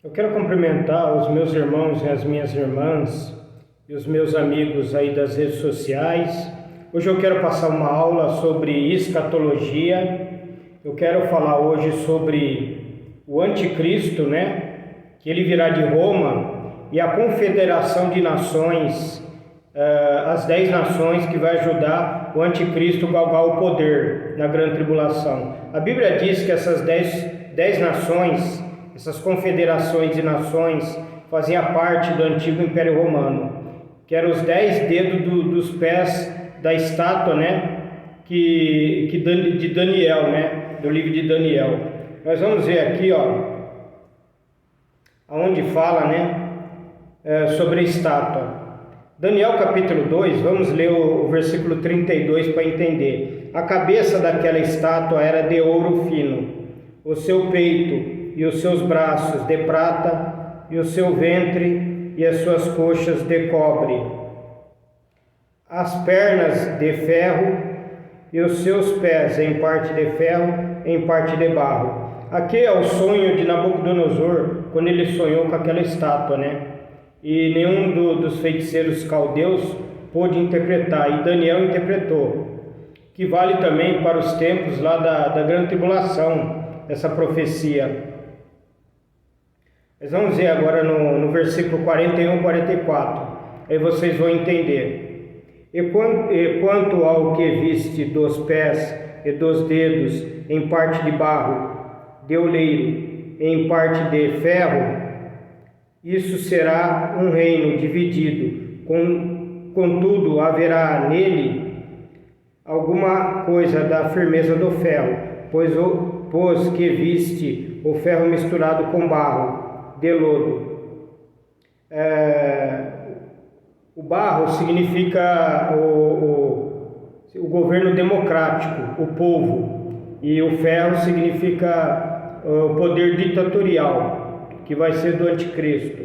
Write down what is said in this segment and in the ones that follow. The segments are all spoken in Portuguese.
Eu quero cumprimentar os meus irmãos e as minhas irmãs e os meus amigos aí das redes sociais. Hoje eu quero passar uma aula sobre escatologia. Eu quero falar hoje sobre o anticristo, que ele virá de Roma, e a confederação de nações, as 10 nações que vai ajudar o anticristo a galgar o poder na grande tribulação. A Bíblia diz que essas 10 nações, essas confederações de nações, faziam parte do antigo Império Romano, que eram os 10 dedos dos pés da estátua, de Daniel, do livro de Daniel. Nós vamos ver aqui, aonde fala, sobre a estátua. Daniel capítulo 2, vamos ler o versículo 32 para entender. A cabeça daquela estátua era de ouro fino, o seu peito e os seus braços de prata, e o seu ventre e as suas coxas de cobre, as pernas de ferro e os seus pés em parte de ferro, em parte de barro. Aqui é o sonho de Nabucodonosor, quando ele sonhou com aquela estátua, E nenhum dos feiticeiros caldeus pôde interpretar, e Daniel interpretou, que vale também para os tempos lá da grande tribulação, essa profecia. Nós vamos ver agora no versículo 41 e 44, aí vocês vão entender. E quanto ao que viste dos pés e dos dedos em parte de barro, de oleiro, em parte de ferro, isso será um reino dividido, contudo haverá nele alguma coisa da firmeza do ferro, pois que viste o ferro misturado com barro, de lodo. O barro significa o governo democrático, o povo, e o ferro significa o poder ditatorial, que vai ser do anticristo.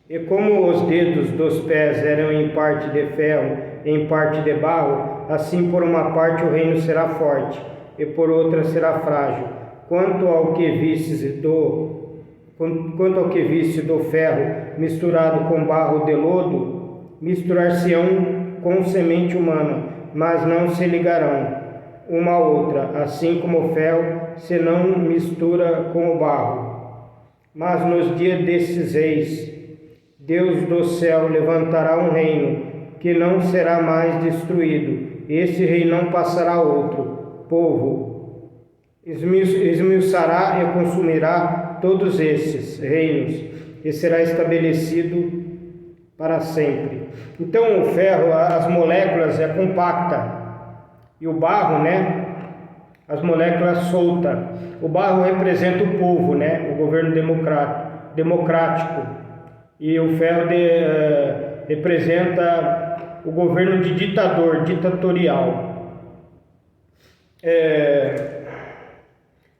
E como os dedos dos pés eram em parte de ferro, em parte de barro, assim por uma parte o reino será forte, e por outra será frágil. Quanto ao que viste do ferro misturado com barro de lodo, misturar-se-ão com semente humana, mas não se ligarão uma à outra, assim como o ferro se não mistura com o barro. Mas nos dias desses reis, Deus do céu levantará um reino que não será mais destruído. Esse rei não passará a outro povo. Esmiuçará e consumirá todos esses reinos e será estabelecido para sempre. Então o ferro, as moléculas é compacta, e o barro, as moléculas soltas. O barro representa o povo, o governo democrático, e o ferro representa o governo de ditatorial.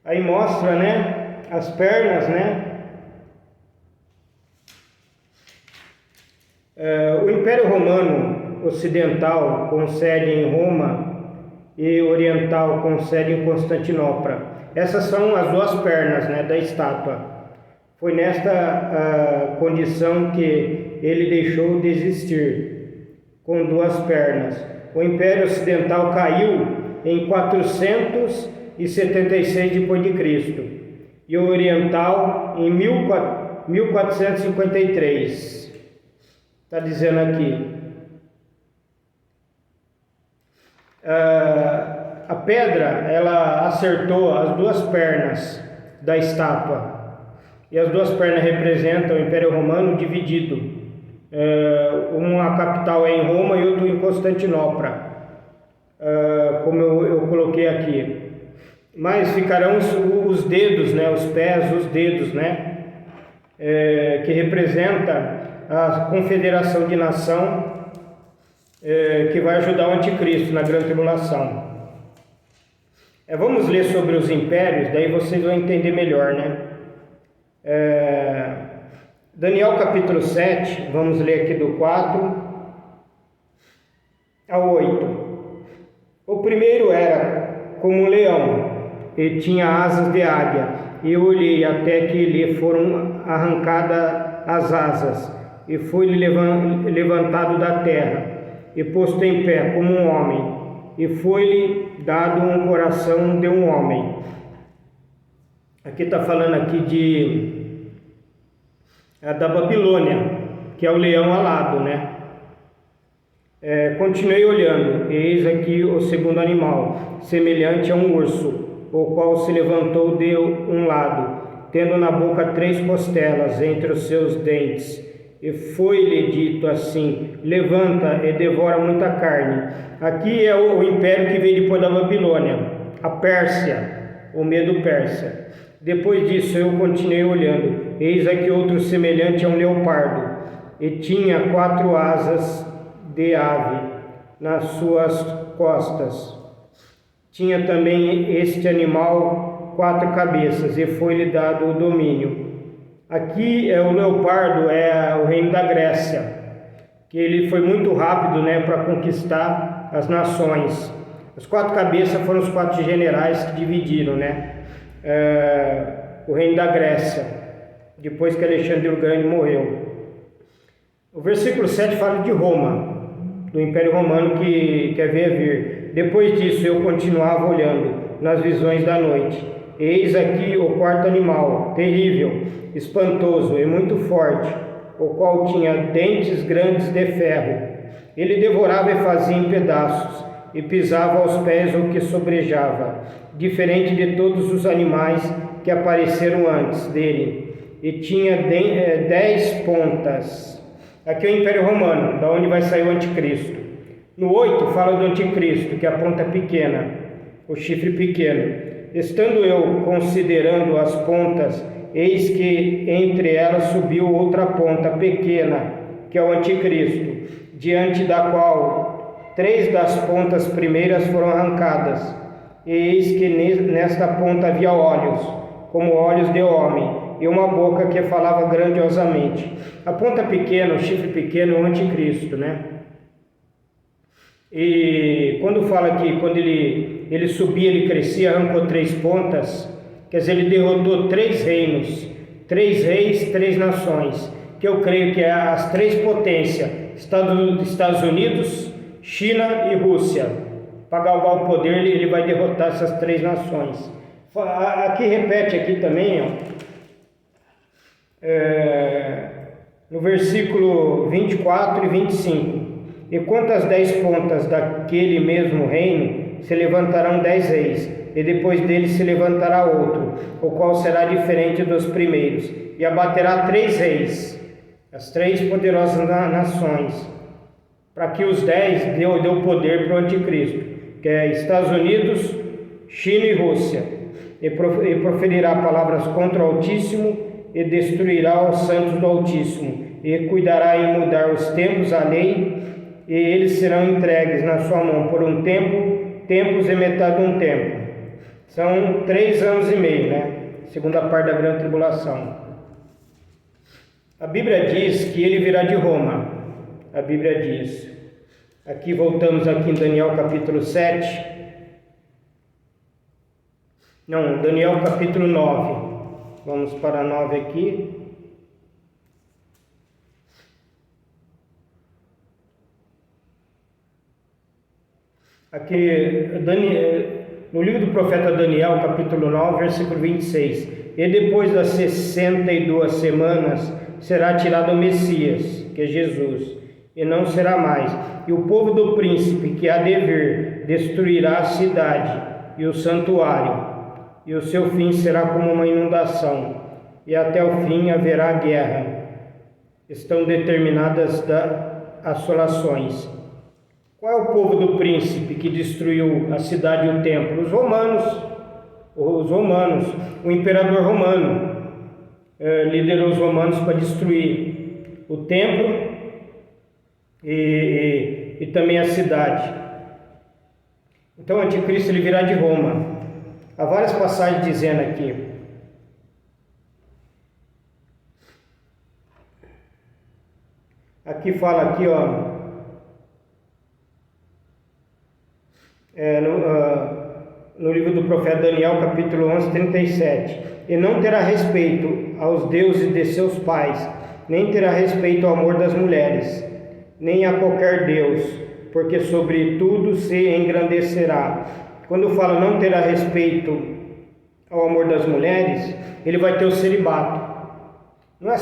Aí mostra, as pernas, o Império Romano Ocidental, com sede em Roma, e Oriental, com sede em Constantinopla. Essas são as duas pernas, da estátua. Foi nesta condição que ele deixou de existir, com duas pernas. O Império Ocidental caiu em 476 d.C. e o Oriental em 1453. Está dizendo aqui. A pedra, ela acertou as duas pernas da estátua, e as duas pernas representam o Império Romano dividido. Uma capital é em Roma e outra em Constantinopla, como eu coloquei aqui. Mas ficarão os dedos, os pés, os dedos, que representa a confederação de nação, que vai ajudar o anticristo na grande tribulação. Vamos ler sobre os impérios, daí vocês vão entender melhor, Daniel capítulo 7, vamos ler aqui do 4 ao 8. O primeiro era como um leão, e tinha asas de águia. E olhei até que lhe foram arrancadas as asas, e foi-lhe levantado da terra, e posto em pé como um homem, e foi-lhe dado um coração de um homem. Aqui está falando aqui da Babilônia, que é o leão alado, né? Continuei olhando, e eis aqui o segundo animal, semelhante a um urso, o qual se levantou de um lado, tendo na boca 3 costelas entre os seus dentes. E foi-lhe dito assim: levanta e devora muita carne. Aqui é o império que veio depois da Babilônia, a Pérsia, o medo persa. Depois disso eu continuei olhando, eis aqui outro semelhante a um leopardo, e tinha 4 asas de ave nas suas costas. Tinha também este animal 4 cabeças, e foi-lhe dado o domínio. Aqui o leopardo é o reino da Grécia, que ele foi muito rápido, né, para conquistar as nações. As 4 cabeças foram os 4 generais que dividiram, né, o reino da Grécia, depois que Alexandre o Grande morreu. O versículo 7 fala de Roma, do Império Romano que havia vir. Depois disso eu continuava olhando nas visões da noite. Eis aqui o 4º animal, terrível, espantoso e muito forte, o qual tinha dentes grandes de ferro. Ele devorava e fazia em pedaços, e pisava aos pés o que sobrejava, diferente de todos os animais que apareceram antes dele, e tinha 10 pontas. Aqui é o Império Romano, da onde vai sair o Anticristo. No 8 fala do Anticristo, que é a ponta pequena, o chifre pequeno. Estando eu considerando as pontas, eis que entre elas subiu outra ponta pequena, que é o Anticristo, diante da qual 3 das pontas primeiras foram arrancadas. E eis que nesta ponta havia olhos, como olhos de homem, e uma boca que falava grandiosamente. A ponta pequena, o chifre pequeno, é o Anticristo, né? E quando fala que quando ele subia, ele crescia, arrancou 3 pontas, quer dizer, ele derrotou 3 reinos, 3 reis, 3 nações, que eu creio que é as 3 potências, Estados Unidos, China e Rússia. Para galgar o poder, ele vai derrotar essas 3 nações. Aqui repete aqui também, ó, no versículo 24 e 25. E quanto às 10 pontas daquele mesmo reino, se levantarão 10 reis, e depois dele se levantará outro, o qual será diferente dos primeiros, e abaterá 3 reis, as 3 poderosas nações, para que os 10 deu poder para o Anticristo, que é Estados Unidos, China e Rússia, e proferirá palavras contra o Altíssimo, e destruirá os santos do Altíssimo, e cuidará em mudar os tempos à lei, e eles serão entregues na sua mão por um tempo, tempos e metade de um tempo. São 3 anos e meio, né? Segunda parte da grande tribulação. A Bíblia diz que ele virá de Roma. A Bíblia diz. Aqui voltamos aqui em Daniel capítulo 7. Não, Daniel capítulo 9. Vamos para 9 aqui. Aqui, no livro do profeta Daniel, capítulo 9, versículo 26. E depois das 62 semanas será tirado o Messias, que é Jesus, e não será mais. E o povo do príncipe que há de vir destruirá a cidade e o santuário, e o seu fim será como uma inundação, e até o fim haverá guerra. Estão determinadas assolações. Qual é o povo do príncipe que destruiu a cidade e o templo? Os romanos, o imperador romano liderou os romanos para destruir o templo e também a cidade. Então o Anticristo ele virá de Roma. Há várias passagens dizendo aqui. Aqui fala aqui, ó. no livro do profeta Daniel, capítulo 11, 37. E não terá respeito aos deuses de seus pais, nem terá respeito ao amor das mulheres, nem a qualquer deus, porque sobre tudo se engrandecerá. Quando fala não terá respeito ao amor das mulheres, ele vai ter o celibato. Não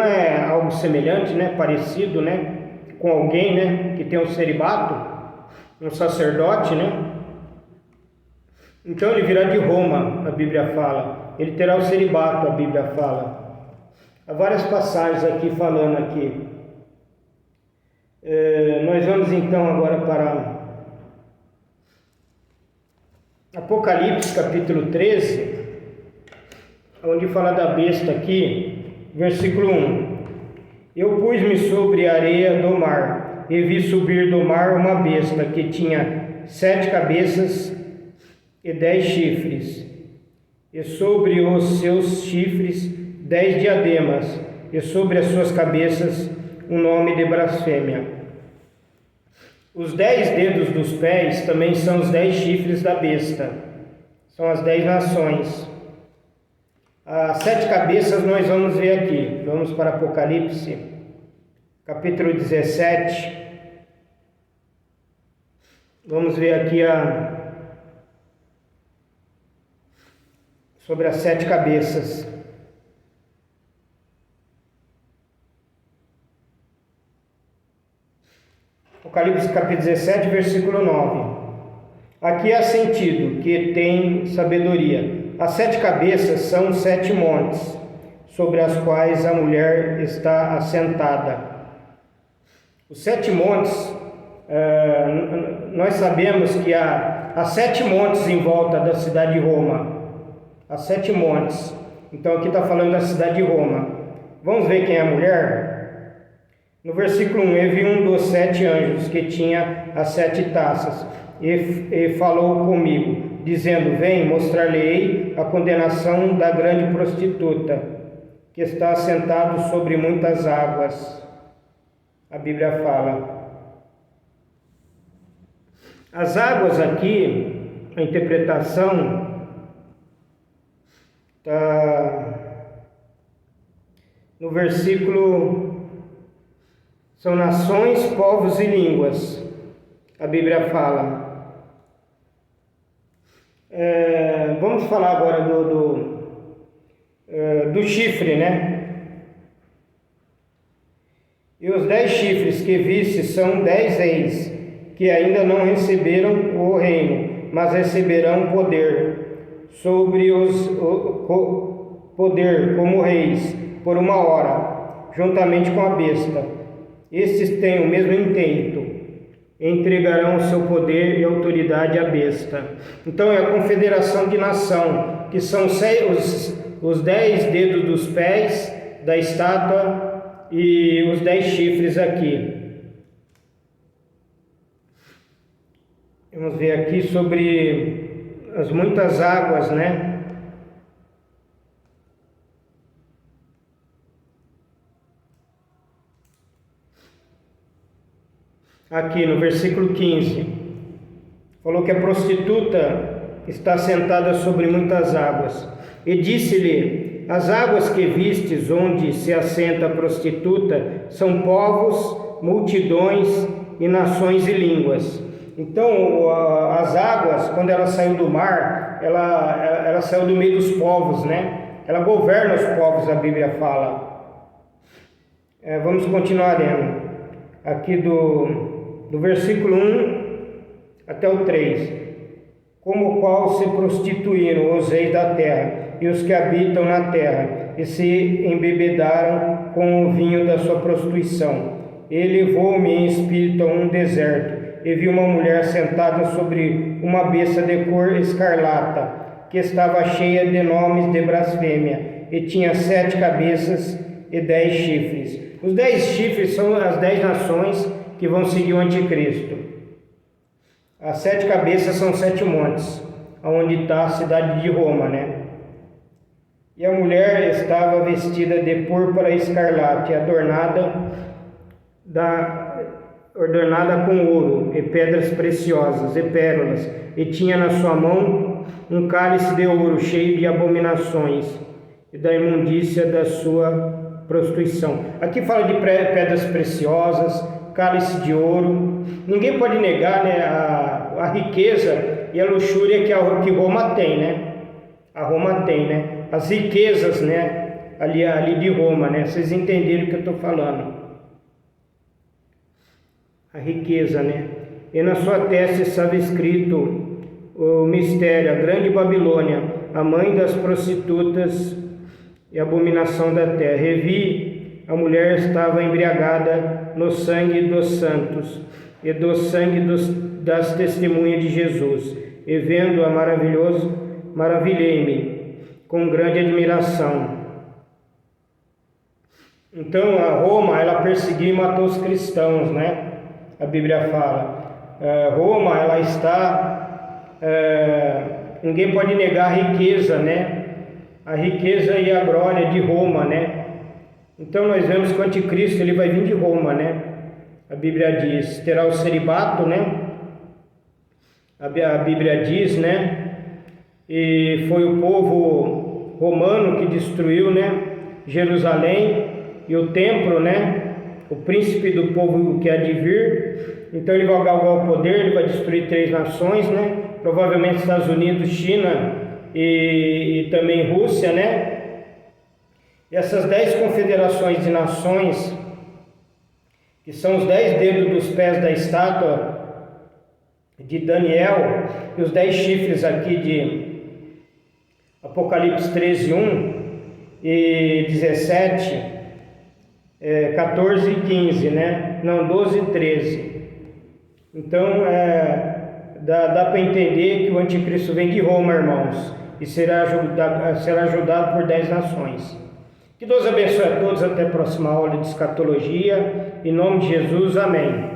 é algo semelhante, né? Parecido, né? Com alguém, né? Que tem um celibato, um sacerdote, né? Então ele virá de Roma, a Bíblia fala. Ele terá o celibato, a Bíblia fala. Há várias passagens aqui falando aqui. Nós vamos então agora para Apocalipse capítulo 13, onde fala da besta aqui, versículo 1. Eu pus-me sobre a areia do mar, e vi subir do mar uma besta, que tinha 7 cabeças e 10 chifres, e sobre os seus chifres 10 diademas, e sobre as suas cabeças um nome de blasfêmia. Os 10 dedos dos pés também são os 10 chifres da besta, são as 10 nações. As 7 cabeças nós vamos ver aqui. Vamos para Apocalipse, capítulo 17. Vamos ver aqui sobre as 7 cabeças. Apocalipse capítulo 17, versículo 9. Aqui há sentido que tem sabedoria. As 7 cabeças são 7 montes, sobre as quais a mulher está assentada. Os 7 montes, nós sabemos que há 7 montes em volta da cidade de Roma. Há 7 montes. Então aqui está falando da cidade de Roma. Vamos ver quem é a mulher? No versículo 1, eu vi um dos 7 anjos que tinha as 7 taças e falou comigo, dizendo: vem, mostrar-lhe-ei a condenação da grande prostituta, que está assentado sobre muitas águas. A Bíblia fala. As águas aqui, a interpretação está no versículo. São nações, povos e línguas, a Bíblia fala. Vamos falar agora do chifre, né? E os 10 chifres que viste são 10 reis, que ainda não receberam o reino, mas receberão poder sobre poder como reis, por uma hora, juntamente com a besta. Estes têm o mesmo intento, entregarão o seu poder e autoridade à besta. Então é a confederação de nação, que são os 10 dedos dos pés da estátua e os 10 chifres aqui. Vamos ver aqui sobre as muitas águas, né? Aqui no versículo 15, falou que a prostituta está sentada sobre muitas águas. E disse-lhe: as águas que vistes onde se assenta a prostituta são povos, multidões e nações e línguas. Então as águas, quando ela saiu do mar, ela saiu do meio dos povos, né? Ela governa os povos, a Bíblia fala. Vamos continuar lendo aqui do versículo 1 até o 3. Como o qual se prostituíram os reis da terra e os que habitam na terra, e se embebedaram com o vinho da sua prostituição. E levou-me em espírito a um deserto, e vi uma mulher sentada sobre uma besta de cor escarlata, que estava cheia de nomes de blasfêmia, e tinha 7 cabeças e 10 chifres. Os 10 chifres são as 10 nações que vão seguir o anticristo. As 7 cabeças são 7 montes, onde está a cidade de Roma, né? E a mulher estava vestida de púrpura escarlate, adornada adornada com ouro e pedras preciosas e pérolas, e tinha na sua mão um cálice de ouro cheio de abominações e da imundícia da sua prostituição. Aqui fala de pedras preciosas, cálice de ouro. Ninguém pode negar, né, a riqueza e a luxúria que Roma tem, né? A Roma tem, né? As riquezas, né? Ali de Roma, né? Vocês entenderam o que eu estou falando. A riqueza, né? E na sua testa estava escrito o mistério, a grande Babilônia, a mãe das prostitutas e abominação da terra. Revi, a mulher estava embriagada no sangue dos santos e do sangue das testemunhas de Jesus. E vendo-a maravilhei-me com grande admiração. Então a Roma, ela perseguiu e matou os cristãos, né? A Bíblia fala. Roma, ela está... ninguém pode negar a riqueza, né? A riqueza e a glória de Roma, né? Então nós vemos que o anticristo, ele vai vir de Roma, né? A Bíblia diz, terá o celibato, né? A Bíblia diz, né? E foi o povo romano que destruiu, né? Jerusalém e o templo, né? O príncipe do povo que há de vir. Então ele vai galgar o poder, ele vai destruir 3 nações, né? Provavelmente Estados Unidos, China e também Rússia, né? E essas 10 confederações de nações, que são os 10 dedos dos pés da estátua de Daniel, e os 10 chifres aqui de Apocalipse 13, 1 e 17, 14 e 15, né? Não, 12 e 13. Então, dá para entender que o anticristo vem de Roma, irmãos, e será ajudado por 10 nações. Que Deus abençoe a todos, até a próxima aula de escatologia, em nome de Jesus, amém.